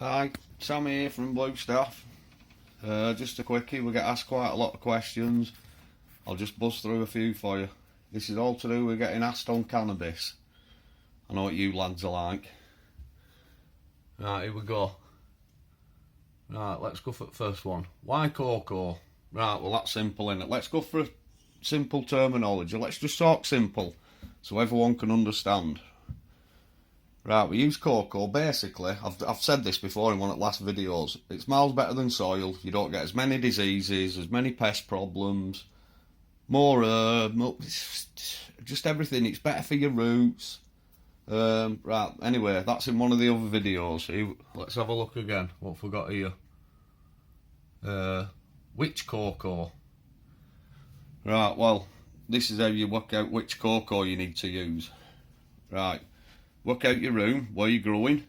Hi, Sammy here from Blue Staff. Just a quickie, we get asked quite a lot of questions. I'll just buzz through a few for you. This is all to do with getting asked on cannabis. I know what you lads are like. Right, here we go. Right, let's go for the first one. Why Coco? Right, well that's simple, innit? Let's go for a simple terminology. Let's just talk simple so everyone can understand. Right, we use Coco, basically, I've said this before in one of the last videos, it's miles better than soil, you don't get as many diseases, as many pest problems, more just everything, it's better for your roots. Right, anyway, that's in one of the other videos. Let's have a look again, what have we got here? Which Coco? Right, well, this is how you work out which Coco you need to use. Right. Work out your room, where you're growing.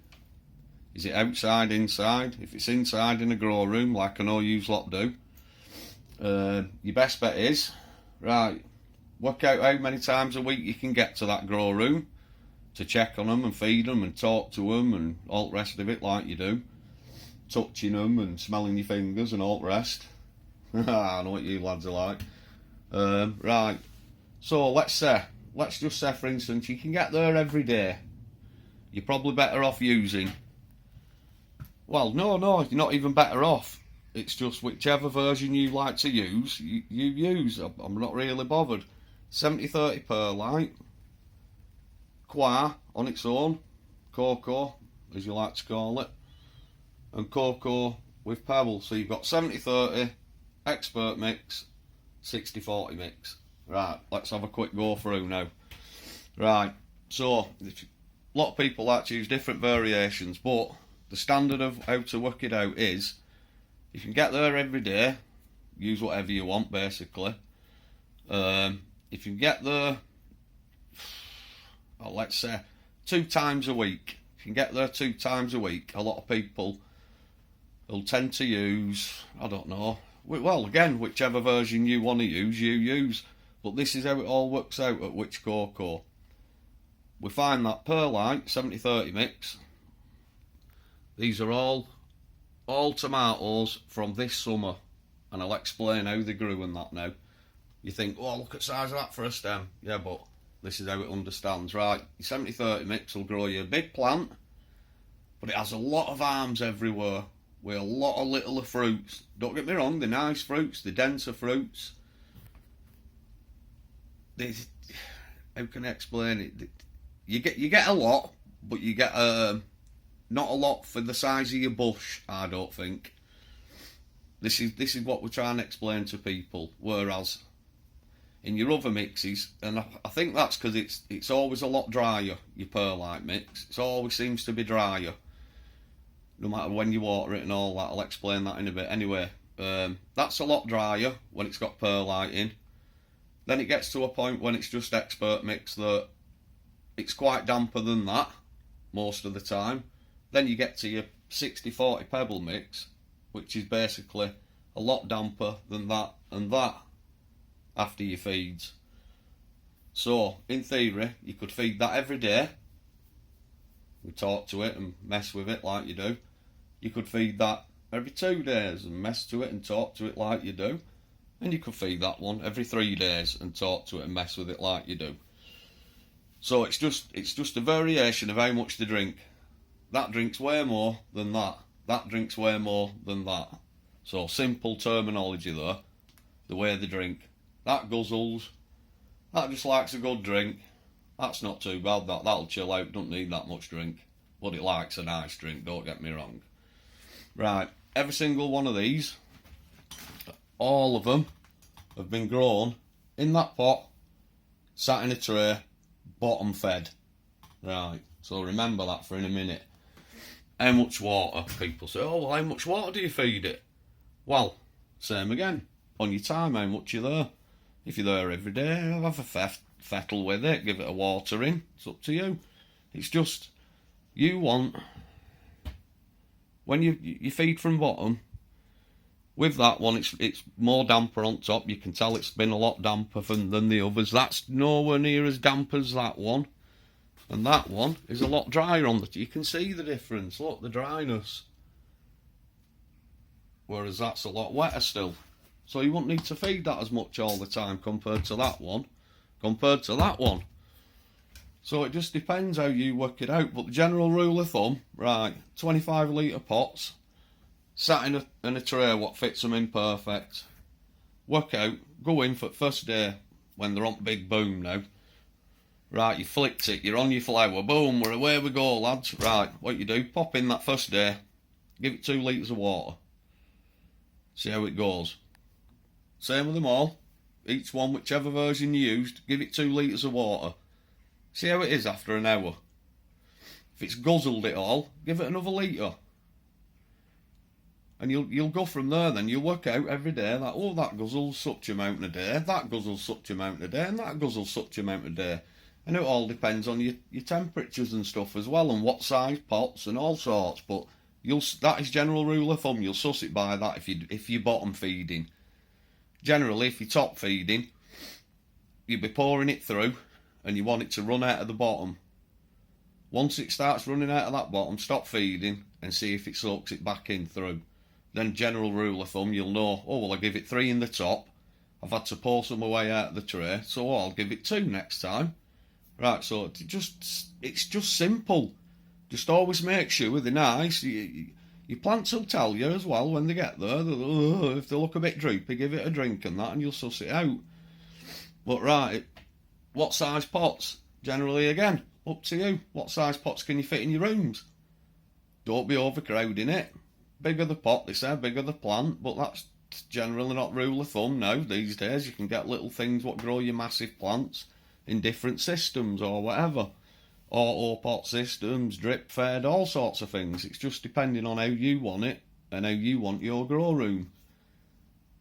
Is it outside, inside? If it's inside in a grow room, like I know you lot do, your best bet is, right, work out how many times a week you can get to that grow room to check on them and feed them and talk to them and all the rest of it like you do. Touching them and smelling your fingers and all the rest. I know what you lads are like. Right, so let's just say for instance you can get there every day. You're probably better off using, well no, you're not even better off, it's just whichever version you like to use, you use. I'm not really bothered. 70-30 perlite, Qua on its own, Coco as you like to call it, and Coco with pebble. So you've got 70-30 expert mix, 60-40 mix. Right, let's have a quick go through now. Right, so a lot of people like to use different variations, but the standard of how to work it out is, you can get there every day, use whatever you want basically. If you get there, well, let's say 2 times a week, if you can get there 2 times a week, a lot of people will tend to use, I don't know, well again, whichever version you want to use, you use, but this is how it all works out at which Coco. We find that perlite 70-30 mix. These are all tomatoes from this summer, and I'll explain how they grew and that now. You think, oh look at the size of that for a stem. Yeah, but this is how it understands. Right, your 70-30 mix will grow you a big plant, but it has a lot of arms everywhere with a lot of little fruits. Don't get me wrong, they're nice fruits, they're denser fruits. How can I explain it? You get a lot, but you get not a lot for the size of your bush, I don't think. This is what we're trying to explain to people. Whereas in your other mixes, and I think that's because it's always a lot drier, your perlite mix. It always seems to be drier, no matter when you water it and all that. I'll explain that in a bit. Anyway, that's a lot drier when it's got perlite in. Then it gets to a point when it's just expert mix that it's quite damper than that most of the time. Then you get to your 60-40 pebble mix, which is basically a lot damper than that and that after your feeds. So in theory you could feed that every day. We talk to it and mess with it like you do. You could feed that every 2 days and mess to it and talk to it like you do. And you could feed that one every 3 days and talk to it and mess with it like you do. So it's just a variation of how much they drink. That drinks way more than that. That drinks way more than that. So simple terminology there. The way they drink. That guzzles. That just likes a good drink. That's not too bad. That'll chill out. Don't need that much drink. But it likes a nice drink. Don't get me wrong. Right. Every single one of these, all of them, have been grown in that pot, sat in a tray, bottom fed. Right, so remember that for in a minute. How much water? People say, oh well, how much water do you feed it? Well, same again, on your time, how much you're there. If you're there every day, have a fettle with it, give it a watering, it's up to you. It's just, you want, when you feed from bottom, with that one, it's more damper on top. You can tell it's been a lot damper than the others. That's nowhere near as damp as that one. And that one is a lot drier on the... You can see the difference. Look, the dryness. whereas that's a lot wetter still. So you won't need to feed that as much all the time compared to that one. So it just depends how you work it out. But the general rule of thumb, right, 25 litre pots, sat in a tray what fits them in perfect. Work out, go in for the first day when they're on big boom now. Right, you flicked it, you're on your flower, boom, we're away we go, lads. Right, what you do, pop in that first day, give it 2 litres of water. See how it goes. Same with them all. Each one, whichever version you used, give it 2 litres of water. See how it is after an hour. If it's guzzled it all, give it another litre. And you'll go from there then. You'll work out every day that, oh, that guzzles such amount a day, that guzzles such amount a day, and that guzzles such amount a day. And it all depends on your temperatures and stuff as well, and what size pots and all sorts. But that is general rule of thumb. You'll suss it by that if you're bottom feeding. Generally, if you're top feeding, you'll be pouring it through, and you want it to run out of the bottom. Once it starts running out of that bottom, stop feeding and see if it soaks it back in through. Then general rule of thumb, you'll know, oh, well, I give it 3 in the top. I've had to pour some away out of the tray, so I'll give it 2 next time. Right, so it's just simple. Just always make sure they're nice. Your plants will tell you as well when they get there. If they look a bit droopy, give it a drink and that, and you'll suss it out. But right, what size pots? Generally, again, up to you. What size pots can you fit in your rooms? Don't be overcrowding it. Bigger the pot, they say, bigger the plant, but that's generally not rule of thumb now. These days, you can get little things what grow your massive plants in different systems or whatever. Auto pot systems, drip fed, all sorts of things. It's just depending on how you want it and how you want your grow room.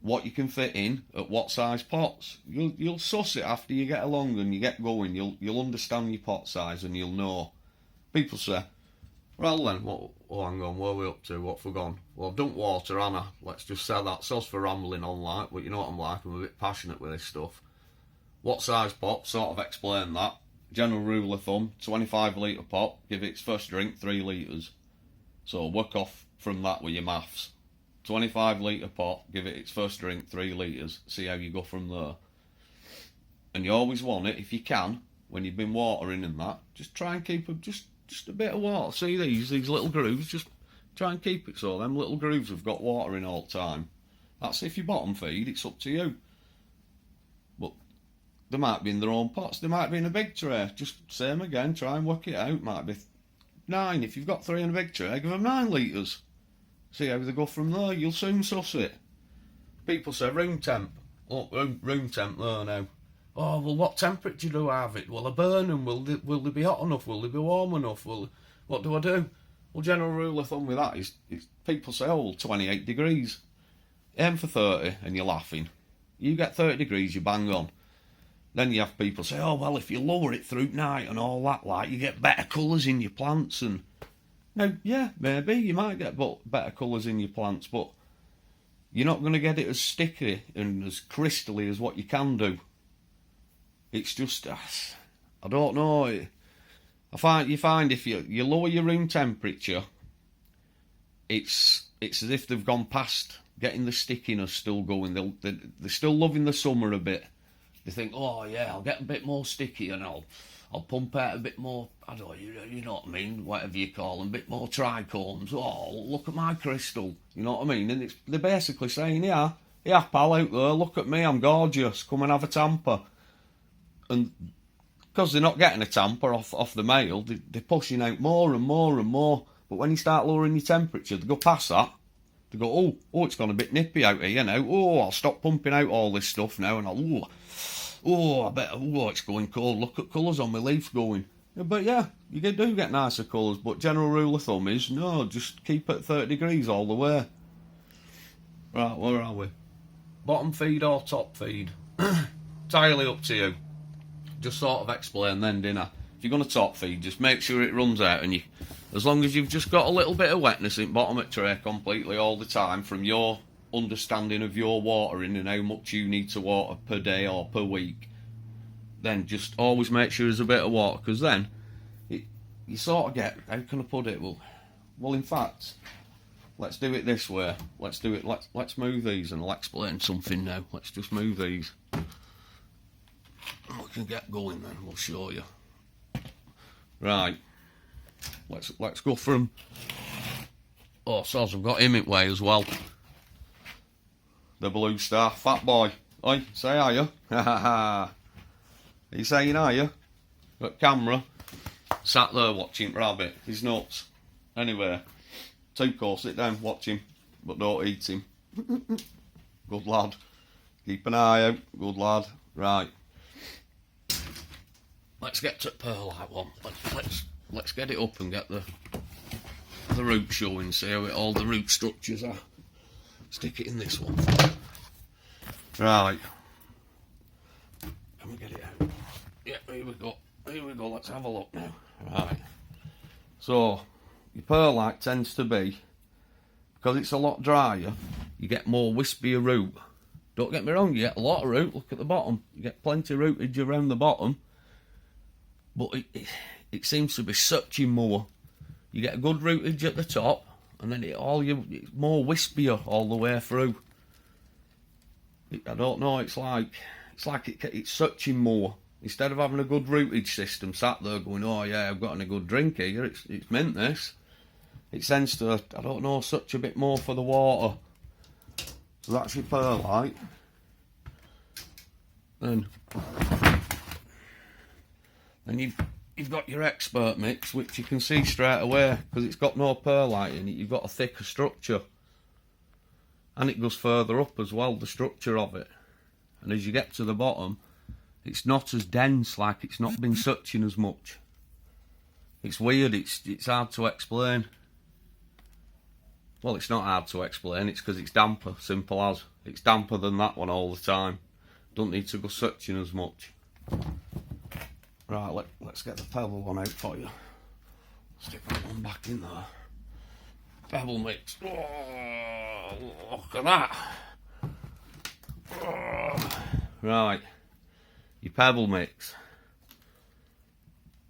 What you can fit in at what size pots. You'll suss it after you get along and you get going. You'll understand your pot size and you'll know. People say, well then, hang on, where are we up to? What have we gone? Well, I've dumped water, Anna. Let's just say that. Sauce for rambling on like, but you know what I'm like, I'm a bit passionate with this stuff. What size pot? Sort of explain that. General rule of thumb, 25 litre pot, give it its first drink 3 litres. So work off from that with your maths. 25 litre pot, give it its first drink 3 litres. See how you go from there. And you always want it, if you can, when you've been watering and that, just try and keep just a bit of water. See these little grooves, just try and keep it so them little grooves have got water in all the time. That's if you bottom feed, it's up to you. But they might be in their own pots, they might be in a big tray. Just same again, try and work it out. Might be 9, if you've got 3 in a big tray, give them 9 litres. See how they go from there, you'll soon suss it. People say room temp. Look, room temp there now. Oh, well, what temperature do I have it? Will I burn them? Will they be hot enough? Will they be warm enough? What do I do? Well, general rule of thumb with that is people say, oh, well, 28 degrees. Aim for 30 and you're laughing. You get 30 degrees, you bang on. Then you have people say, oh, well, if you lower it through night and all that, like, you get better colours in your plants. And now, yeah, maybe you might get better colours in your plants, but you're not going to get it as sticky and as crystally as what you can do. It's just, I don't know. You find if you lower your room temperature, it's as if they've gone past getting the stickiness still going. They're still loving the summer a bit. They think, oh yeah, I'll get a bit more sticky and I'll pump out a bit more, I don't know, you know what I mean, whatever you call them, a bit more trichomes. Oh, look at my crystal, you know what I mean? And they're basically saying, yeah, pal out there, look at me, I'm gorgeous, come and have a tamper. And because they're not getting a tamper off the male, they're pushing out more and more and more. But when you start lowering your temperature, they go past that. They go, oh, it's gone a bit nippy out here now. Oh, I'll stop pumping out all this stuff now, and I bet, it's going cold. Look at colours on my leaf going. Yeah, but yeah, you do get nicer colours. But general rule of thumb is, no, just keep it 30 degrees all the way. Right, where are we? Bottom feed or top feed? Entirely up to you. Just sort of explain then, didn't I? If you're going to top feed, just make sure it runs out, and as long as you've just got a little bit of wetness in bottom of tray completely all the time from your understanding of your watering and how much you need to water per day or per week, then just always make sure there's a bit of water, because then you sort of get, how can I put it? Well, in fact, let's do it this way. Let's do it. Let's move these, and I'll explain something now. Let's just move these. We can get going then. We'll show you. Right. Let's go from. Oh, soz, I've got him in way as well. The Blue Star, fat boy. Oi, say are you? Ha ha ha. Are you saying are you? Got camera. Sat there watching rabbit. He's nuts. Anyway, Coco, sit down, watch him, but don't eat him. Good lad. Keep an eye out. Good lad. Right. Let's get to perlite one. Let's get it up and get the root showing. See how all the root structures are. Stick it in this one. Right. Can we get it out? Yeah, here we go. Here we go. Let's have a look now. Right. So, your perlite tends to be, because it's a lot drier, you get more wispier root. Don't get me wrong, you get a lot of root. Look at the bottom. You get plenty of rootage around the bottom. But it seems to be sucking more. You get a good rootage at the top, and then it's more wispier all the way through. I don't know. It's like it's sucking more. Instead of having a good rootage system, sat there going, oh yeah, I've gotten a good drink here. It's mint this. It tends to, I don't know, such a bit more for the water. So that's your perlite. Then you've got your expert mix, which you can see straight away because it's got no perlite in it. You've got a thicker structure, and it goes further up as well, the structure of it. And as you get to the bottom, it's not as dense, like it's not been sucking as much. It's weird. It's hard to explain. Well, it's not hard to explain. It's because it's damper. Simple as. It's damper than that one all the time. Don't need to go sucking as much. Right, let's get the pebble one out for you. Stick that one back in there. Pebble mix. Oh, look at that. Oh. Right, your pebble mix.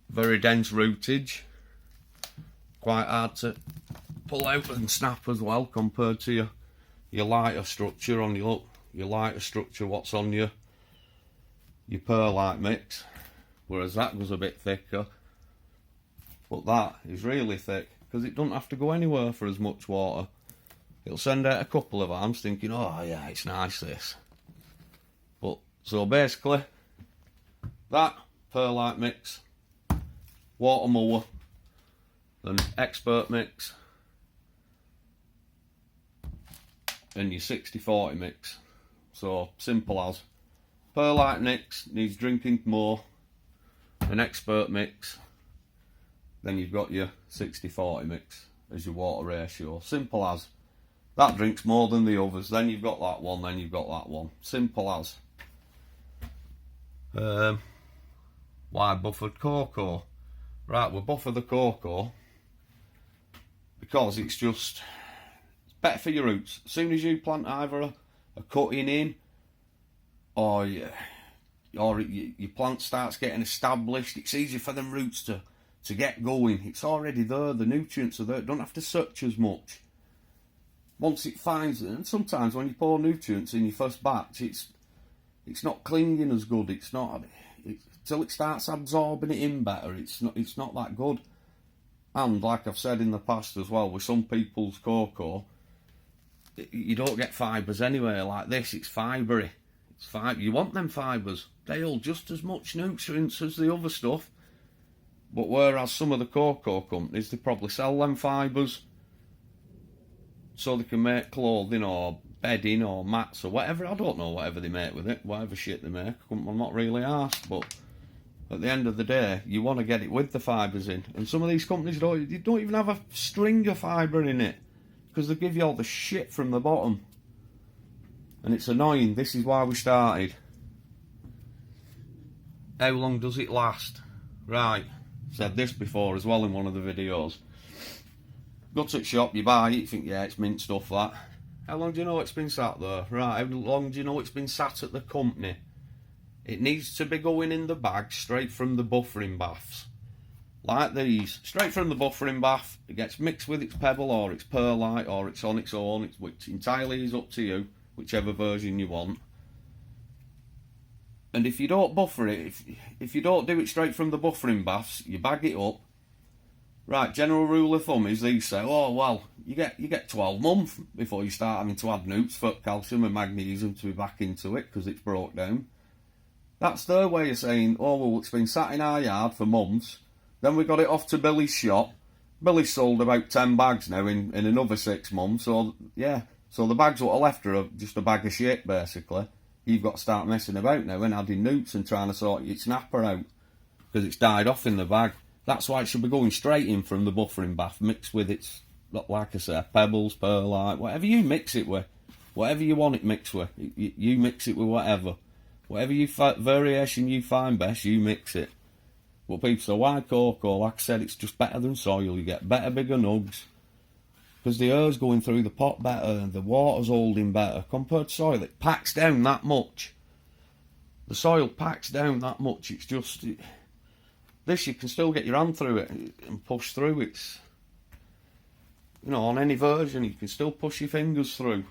Very dense rootage. Quite hard to pull out and snap as well compared to your lighter structure on your lighter structure. What's on your perlite mix. Whereas that goes a bit thicker, but that is really thick because it doesn't have to go anywhere for as much water. It'll send out a couple of arms thinking, oh yeah, it's nice this. But so basically, that perlite mix, water mower, then expert mix, and your 60-40 mix. So simple as. Perlite mix needs drinking more. An expert mix, then you've got your 60-40 mix as your water ratio. Simple as. That drinks more than the others. Then you've got that one, then you've got that one. Simple as. Why buffered Coco? Right, we'll buffer the Coco because it's better for your roots. As soon as you plant either a cutting in or your plant starts getting established, it's easy for them roots to get going. It's already there, the nutrients are there, don't have to search as much. Once it finds it, and sometimes when you pour nutrients in your first batch, it's not clinging as good, till it starts absorbing it in better, it's not that good. And like I've said in the past as well, with some people's Coco, you don't get fibres anyway. Like this, it's fibrey. You want them fibres. They hold just as much nutrients as the other stuff. But whereas some of the Coco companies, they probably sell them fibres so they can make clothing or bedding or mats or whatever. I don't know whatever they make with it, whatever shit they make. I'm not really arsed, but at the end of the day, you want to get it with the fibres in. And some of these companies don't even have a string of fibre in it because they give you all the shit from the bottom. And it's annoying. This is why we started. How long does it last? Right, said this before as well in one of the videos. Go to the shop, you buy it, you think, yeah, it's mint stuff, that. How long do you know it's been sat there? Right, how long do you know it's been sat at the company? It needs to be going in the bag straight from the buffering baths. like these, straight from the buffering bath. It gets mixed with its pebble or its perlite or it's on its own, which entirely is up to you, whichever version you want. And if you don't buffer it, if you don't do it straight from the buffering baths, you bag it up. Right, general rule of thumb is these say, oh well, you get 12 months before you start having to add nukes for calcium and magnesium to be back into it because it's broke down. That's their way of saying, oh well, it's been sat in our yard for months. Then we got it off to Billy's shop. Billy's sold about 10 bags now in another 6 months. So yeah, so the bags what are left are just a bag of shit basically. You've got to start messing about now and adding nukes and trying to sort your snapper out because it's died off in the bag. That's why it should be going straight in from the buffering bath, mixed with its, like I say, pebbles, perlite, whatever you mix it with, whatever you want it mixed with. You mix it with whatever variation you find best, you mix it. But people say, why Coco? Like I said, it's just better than soil. You get better, bigger nugs. Because the air's going through the pot better and the water's holding better. Compared to soil, it packs down that much. The soil packs down that much. It's just... This, you can still get your hand through it and push through. It's... You know, on any version, you can still push your fingers through.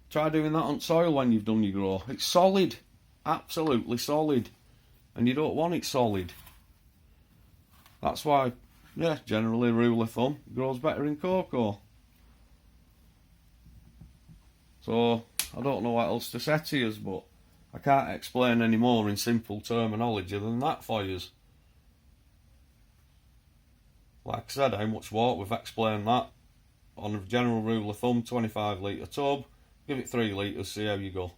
Try doing that on soil when you've done your grow. It's solid. Absolutely solid. And you don't want it solid. That's why... Yeah, generally rule of thumb, it grows better in Coco. So, I don't know what else to say to you, but I can't explain any more in simple terminology than that for you. Like I said, how much water, we've explained that. On a general rule of thumb, 25 litre tub, give it 3 litres, see how you go.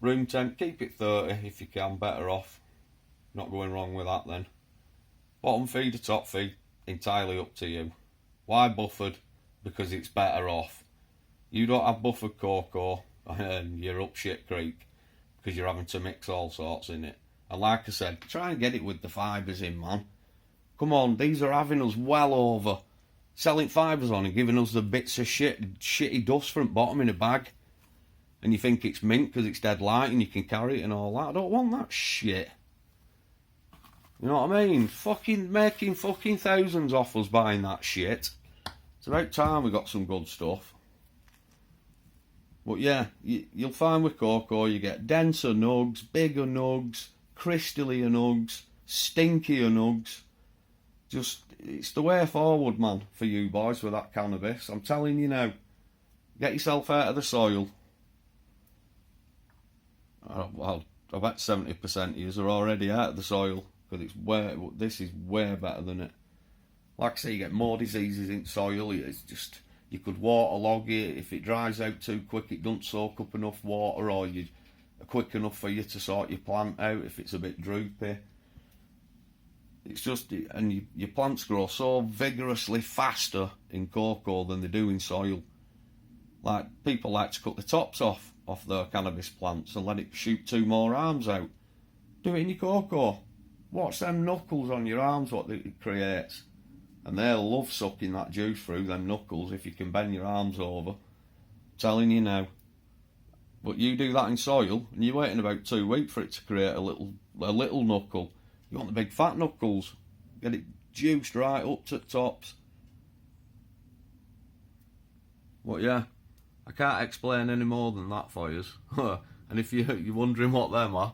Room temp, keep it 30 if you can, better off. Not going wrong with that then. Bottom feed or top feed, entirely up to you. Why buffered? Because it's better off. You don't have buffered Coco and you're up shit creek because you're having to mix all sorts in it. And like I said, try and get it with the fibres in, man. Come on, these are having us well over. Selling fibres on and giving us the bits of shitty dust from bottom in a bag. And you think it's mint because it's dead light and you can carry it and all that. I don't want that shit. You know what I mean? Fucking making fucking thousands off us buying that shit. It's about time we got some good stuff. But yeah, you'll find with Coco you get denser nugs, bigger nugs, crystallier nugs, stinkier nugs. Just, it's the way forward, man, for you boys with that cannabis. I'm telling you now. Get yourself out of the soil. Well, I bet 70% of you are already out of the soil. Because this is way better than it. Like I say, you get more diseases in soil. It's just, you could waterlog it. If it dries out too quick, it doesn't soak up enough water, or you quick enough for you to sort your plant out if it's a bit droopy. It's just, and your plants grow so vigorously faster in Coco than they do in soil. Like, people like to cut the tops off their cannabis plants and let it shoot 2 more arms out. Do it in your Coco. Watch them knuckles on your arms, what it creates. And they'll love sucking that juice through, them knuckles, if you can bend your arms over. I'm telling you now. But you do that in soil, and you're waiting about 2 weeks for it to create a little knuckle. You want the big fat knuckles. Get it juiced right up to the tops. But yeah, I can't explain any more than that for you. And if you're wondering what them are,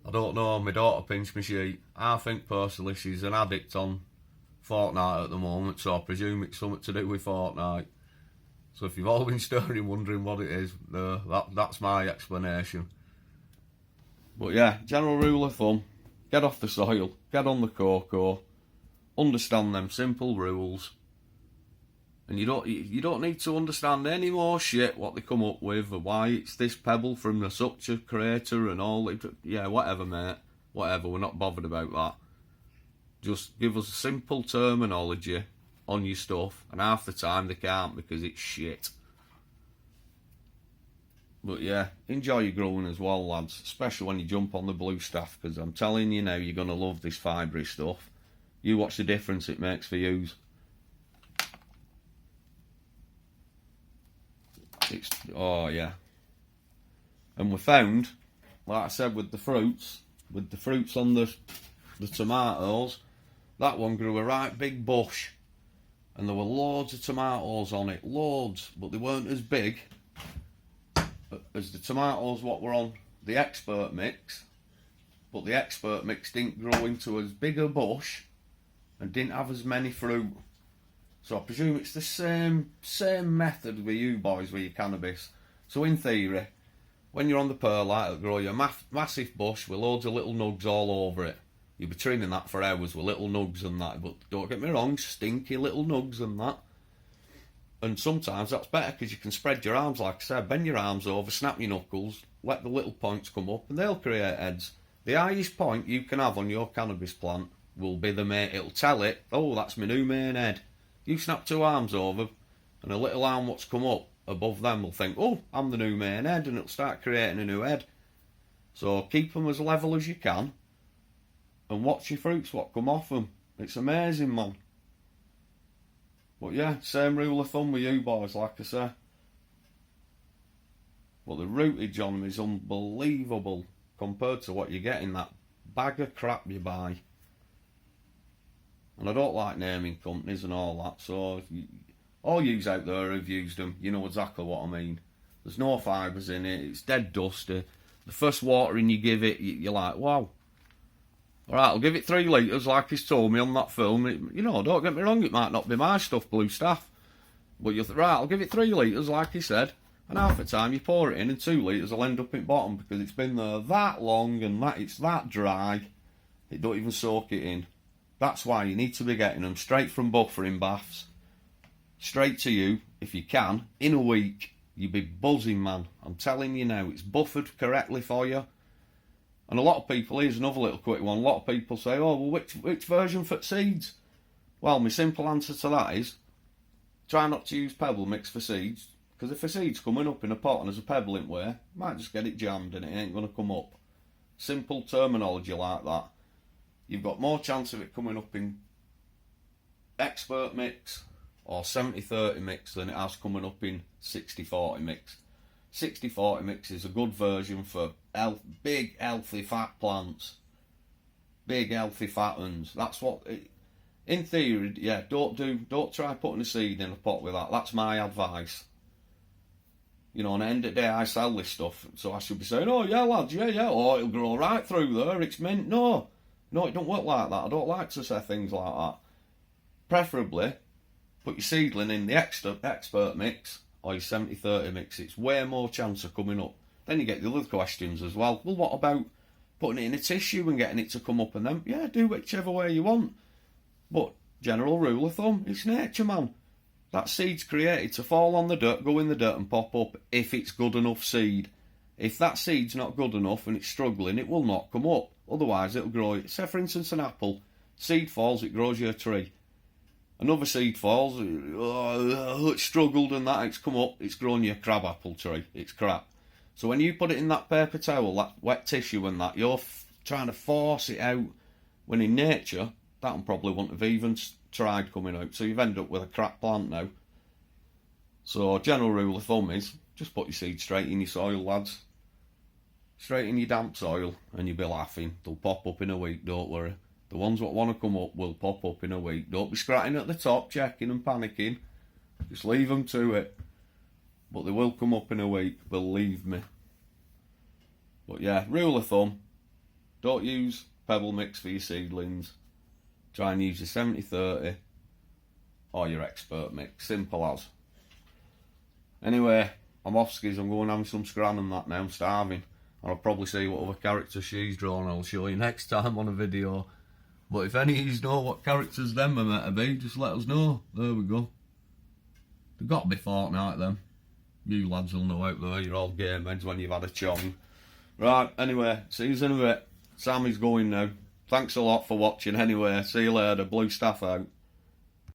I don't know, my daughter pinched my sheet. I think personally she's an addict on Fortnite at the moment, so I presume it's something to do with Fortnite. So if you've all been stirring wondering what it is, that's my explanation. But yeah, general rule of thumb, get off the soil, get on the Coco, understand them simple rules. And you don't need to understand any more shit what they come up with or why it's this pebble from the such a creator and all. Yeah, whatever, mate. Whatever, we're not bothered about that. Just give us a simple terminology on your stuff, and half the time they can't because it's shit. But yeah, enjoy your growing as well, lads. Especially when you jump on the blue stuff, because I'm telling you now, you're going to love this fibrous stuff. You watch the difference it makes for yous. Oh yeah. And we found, like I said with the fruits, with the fruits on the tomatoes, that one grew a right big bush, and there were loads of tomatoes on it, loads, but they weren't as big as the tomatoes what were on the expert mix. But the expert mix didn't grow into as big a bush and didn't have as many fruit. So I presume it's the same method with you boys with your cannabis. So in theory, when you're on the perlite, it'll grow you a massive bush with loads of little nugs all over it. You'll be trimming that for hours with little nugs and that, but don't get me wrong, stinky little nugs and that. And sometimes that's better because you can spread your arms, like I said, bend your arms over, snap your knuckles, let the little points come up, and they'll create heads. The highest point you can have on your cannabis plant will be the main. It'll tell it, oh, that's my new main head. You snap two arms over, and a little arm what's come up above them will think, oh, I'm the new main head, and it'll start creating a new head. So keep them as level as you can, and watch your fruits what come off them. It's amazing, man. But yeah, same rule of thumb with you boys, like I say. But the rootage on them is unbelievable compared to what you get in that bag of crap you buy. And I don't like naming companies and all that, so all yous out there who've used them, you know exactly what I mean. There's no fibres in it, it's dead dusty. The first watering you give it, you're like, wow. Alright, I'll give it 3 litres like he's told me on that film. You know, don't get me wrong, it might not be my stuff, blue staff. But you think, right, I'll give it 3 litres like he said. And half the time you pour it in and 2 litres will end up in bottom because it's been there that long and it's that dry. It don't even soak it in. That's why you need to be getting them straight from buffering baths. Straight to you, if you can, in a week. You'll be buzzing, man. I'm telling you now, it's buffered correctly for you. And a lot of people, here's another little quick one, a lot of people say, oh, well, which version for seeds? Well, my simple answer to that is, try not to use pebble mix for seeds, because if a seed's coming up in a pot and there's a pebble in where, you might just get it jammed and it ain't going to come up. Simple terminology like that. You've got more chance of it coming up in expert mix or 70-30 mix than it has coming up in 60-40 mix. 60-40 mix is a good version for big, healthy, fat plants. Big, healthy, fat uns. That's what, in theory, yeah, don't try putting a seed in a pot with that. That's my advice. You know, on the end of the day, I sell this stuff, so I should be saying, oh, yeah, lads, yeah, oh, it'll grow right through there, it's mint. No, it don't work like that. I don't like to say things like that. Preferably, put your seedling in the expert mix, or your 70-30 mix. It's way more chance of coming up. Then you get the other questions as well. Well, what about putting it in a tissue and getting it to come up? And then, yeah, do whichever way you want. But general rule of thumb, it's nature, man. That seed's created to fall on the dirt, go in the dirt and pop up if it's good enough seed. If that seed's not good enough and it's struggling, it will not come up. Otherwise, it'll grow. Say, for instance, an apple. Seed falls, it grows you a tree. Another seed falls, it's struggled and that, it's come up, it's grown you a crab apple tree. It's crap. So when you put it in that paper towel, that wet tissue and that, you're trying to force it out. When in nature, that one probably wouldn't have even tried coming out. So you've ended up with a crap plant now. So general rule of thumb is, just put your seed straight in your soil, lads. Straight in your damp soil, and you'll be laughing. They'll pop up in a week, don't worry. The ones that want to come up will pop up in a week. Don't be scratching at the top, checking and panicking. Just leave them to it. But they will come up in a week, believe me. But yeah, rule of thumb, don't use pebble mix for your seedlings. Try and use your 70-30 or your expert mix. Simple as. Anyway, I'm off skis. I'm going to have some scran and that now. I'm starving. And I'll probably see what other characters she's drawn. I'll show you next time on a video. But if any of you know what characters them are meant to be, just let us know. There we go. They've got to be Fortnite then. You lads will know out there, you're all game heads when you've had a chong. Right, anyway, see you in a bit. Sammy's going now. Thanks a lot for watching anyway. See you later. Blue staff out.